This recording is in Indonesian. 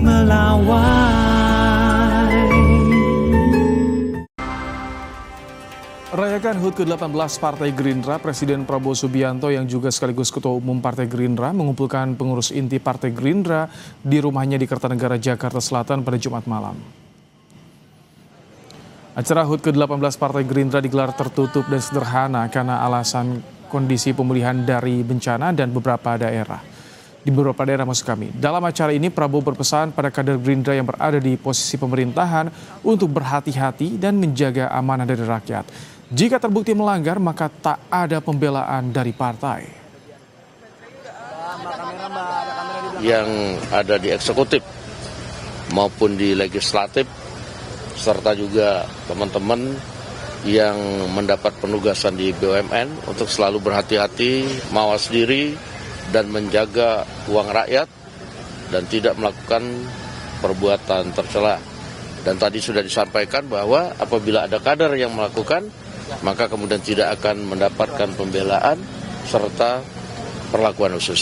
melawai. Rayakan HUT ke-18 Partai Gerindra, Presiden Prabowo Subianto yang juga sekaligus Ketua Umum Partai Gerindra mengumpulkan pengurus inti Partai Gerindra di rumahnya di Kertanegara, Jakarta Selatan pada Jumat malam. Acara HUT ke-18 Partai Gerindra digelar tertutup dan sederhana karena alasan kondisi pemulihan dari bencana dan beberapa daerah. Di beberapa daerah maksud kami. Dalam acara ini Prabowo berpesan pada kader Gerindra yang berada di posisi pemerintahan untuk berhati-hati dan menjaga amanah dari rakyat. Jika terbukti melanggar, maka tak ada pembelaan dari partai. Yang ada di eksekutif maupun di legislatif, serta juga teman-teman yang mendapat penugasan di BUMN untuk selalu berhati-hati, mawas diri, dan menjaga uang rakyat, dan tidak melakukan perbuatan tercela. Dan tadi sudah disampaikan bahwa apabila ada kader yang melakukan, maka kemudian tidak akan mendapatkan pembelaan serta perlakuan khusus.